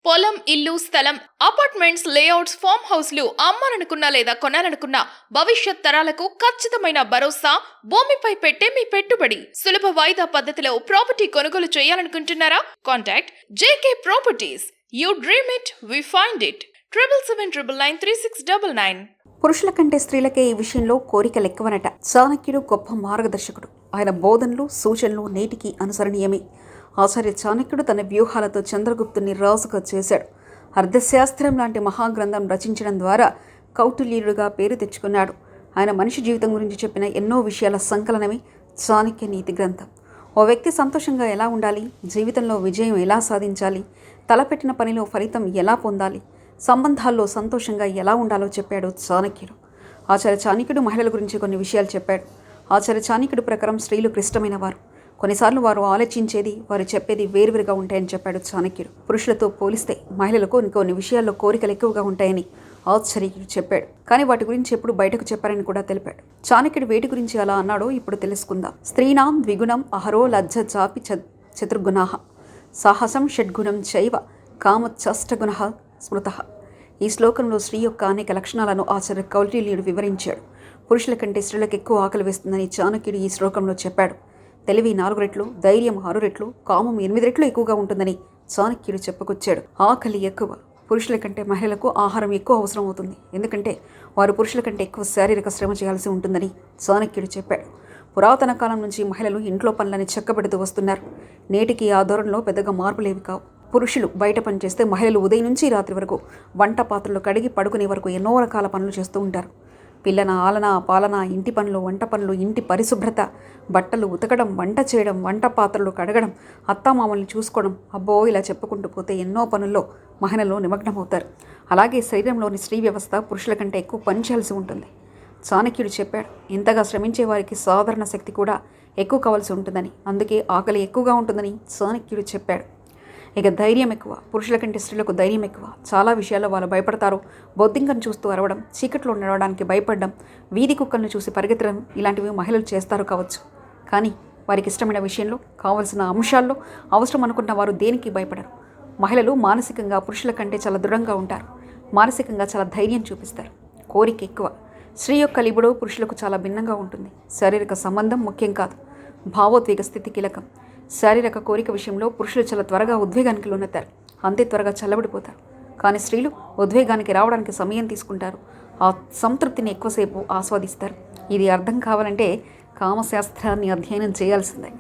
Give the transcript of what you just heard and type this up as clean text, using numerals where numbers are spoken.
పొలం, ఇల్లు, స్థలం, అపార్ట్మెంట్స్, లేఅవుట్స్, ఫామ్ హౌస్లు అమ్మాలనుకున్నా లేదా కొనాలనుకున్నా భవిష్యత్ తరాలకు ఖచ్చితమైన భరోసా భూమిపై పెట్టే మీ పెట్టుబడి. సులభ వాయిదా పద్ధతిలో ప్రాపర్టీ కొనుగోలు చేయాలనుకుంటున్నారా? Contact JK properties. You dream it, we find it. 7799936999. పురుషుల కంటే స్త్రీలకే ఈ విషయంలో కోరికలు ఎక్కువనట. చాణక్యుడు గొప్ప మార్గదర్శకుడు. ఆయన బోధనలు, సూచనలు నేటికి అనుసరణీయమే. ఆచార్య చాణక్యుడు తన వ్యూహాలతో చంద్రగుప్తుని రాజుగా చేశాడు. అర్థశాస్త్రం లాంటి మహాగ్రంథం రచించడం ద్వారా కౌటిల్యుడిగా పేరు తెచ్చుకున్నాడు. ఆయన మనిషి జీవితం గురించి చెప్పిన ఎన్నో విషయాల సంకలనమే చాణక్య నీతి గ్రంథం. ఓ వ్యక్తి సంతోషంగా ఎలా ఉండాలి, జీవితంలో విజయం ఎలా సాధించాలి, తలపెట్టిన పనిలో ఫలితం ఎలా పొందాలి, సంబంధాల్లో సంతోషంగా ఎలా ఉండాలో చెప్పాడు చాణక్యుడు. ఆచార్య చాణక్యుడు మహిళల గురించి కొన్ని విషయాలు చెప్పాడు. ఆచార్య చాణక్యుడు ప్రకారం స్త్రీలు క్లిష్టమైన వారు. కొన్నిసార్లు వారు ఆలోచించేది, వారు చెప్పేది వేరువేరుగా ఉంటాయని చెప్పాడు చాణక్యుడు. పురుషులతో పోలిస్తే మహిళలకు కొన్ని విషయాల్లో కోరికలు ఎక్కువగా ఉంటాయని ఆచార్యుడు చెప్పాడు. కానీ వాటి గురించి ఎప్పుడు బయటకు చెప్పారని కూడా తెలిపాడు. చాణక్యుడు వేటి గురించి అలా అన్నాడో ఇప్పుడు తెలుసుకుందాం. స్త్రీణాం ద్విగుణం అహరో లజ్జ చాపి చతుర్గుణాః సాహసం షడ్గుణం చైవ కామచ్చష్టగుణ స్మృత. ఈ శ్లోకంలో స్త్రీ యొక్క అనేక లక్షణాలను ఆచార్య కౌటిల్యుడు వివరించాడు. పురుషుల కంటే స్త్రీలకు ఎక్కువ ఆకలి వేస్తుందని చాణక్యుడు ఈ శ్లోకంలో చెప్పాడు. తెలివి 4 రెట్లు, ధైర్యం 6 రెట్లు, కామం 8 రెట్లు ఎక్కువగా ఉంటుందని చాణక్యుడు చెప్పుకొచ్చాడు. ఆకలి ఎక్కువ. పురుషుల కంటే మహిళలకు ఆహారం ఎక్కువ అవసరం అవుతుంది. ఎందుకంటే వారు పురుషుల కంటే ఎక్కువ శారీరక శ్రమ చేయాల్సి ఉంటుందని చాణక్యుడు చెప్పాడు. పురాతన కాలం నుంచి మహిళలు ఇంట్లో పనులని చక్కబెడుతూ వస్తున్నారు. నేటికి ఆ ధోరణిలో పెద్దగా మార్పులేవి కావు. పురుషులు బయట పని చేస్తే మహిళలు ఉదయం నుంచి రాత్రి వరకు వంట పాత్రలు కడిగి పడుకునే వరకు ఎన్నో రకాల పనులు చేస్తూ ఉంటారు. పిల్లన, ఆలన, పాలన, ఇంటి పనులు, వంట పనులు, ఇంటి పరిశుభ్రత, బట్టలు ఉతకడం, వంట చేయడం, వంట పాత్రలు కడగడం, అత్తామామల్ని చూసుకోవడం, అబ్బో ఇలా చెప్పుకుంటూ పోతే ఎన్నో పనుల్లో మహిళలు నిమగ్నమవుతారు. అలాగే శరీరంలోని స్త్రీ వ్యవస్థ పురుషుల కంటే ఎక్కువ పని చేయాల్సి ఉంటుంది. చాణక్యుడు చెప్పాడు, ఇంతగా శ్రమించే వారికి సాధారణ శక్తి కూడా ఎక్కువ కావాల్సి ఉంటుందని, అందుకే ఆకలి ఎక్కువగా ఉంటుందని చాణక్యుడు చెప్పాడు. ఇక ధైర్యం ఎక్కువ. పురుషుల కంటే స్త్రీలకు ధైర్యం ఎక్కువ. చాలా విషయాల్లో వాళ్ళు భయపడతారు. బొద్దింకను చూస్తూ అరవడం, చీకట్లో నడవడానికి భయపడడం, వీధి కుక్కలను చూసి పరిగెత్తడం ఇలాంటివి మహిళలు చేస్తారు కావచ్చు. కానీ వారికి ఇష్టమైన విషయంలో, కావలసిన అంశాల్లో అవసరం అనుకున్న వారు దేనికి భయపడరు. మహిళలు మానసికంగా పురుషుల కంటే చాలా దృఢంగా ఉంటారు. మానసికంగా చాలా ధైర్యం చూపిస్తారు. కోరిక ఎక్కువ. స్త్రీ యొక్క లిబిడో పురుషులకు చాలా భిన్నంగా ఉంటుంది. శారీరక సంబంధం ముఖ్యం కాదు, భావోద్వేగ స్థితి కీలకం. శారీరక కోరిక విషయంలో పురుషులు చాలా త్వరగా ఉద్వేగానికి లోనవుతారు, అంతే త్వరగా చల్లబడిపోతారు. కానీ స్త్రీలు ఉద్వేగానికి రావడానికి సమయం తీసుకుంటారు. ఆ సంతృప్తిని ఎక్కువసేపు ఆస్వాదిస్తారు. ఇది అర్థం కావాలంటే కామశాస్త్రాన్ని అధ్యయనం చేయాల్సిందే.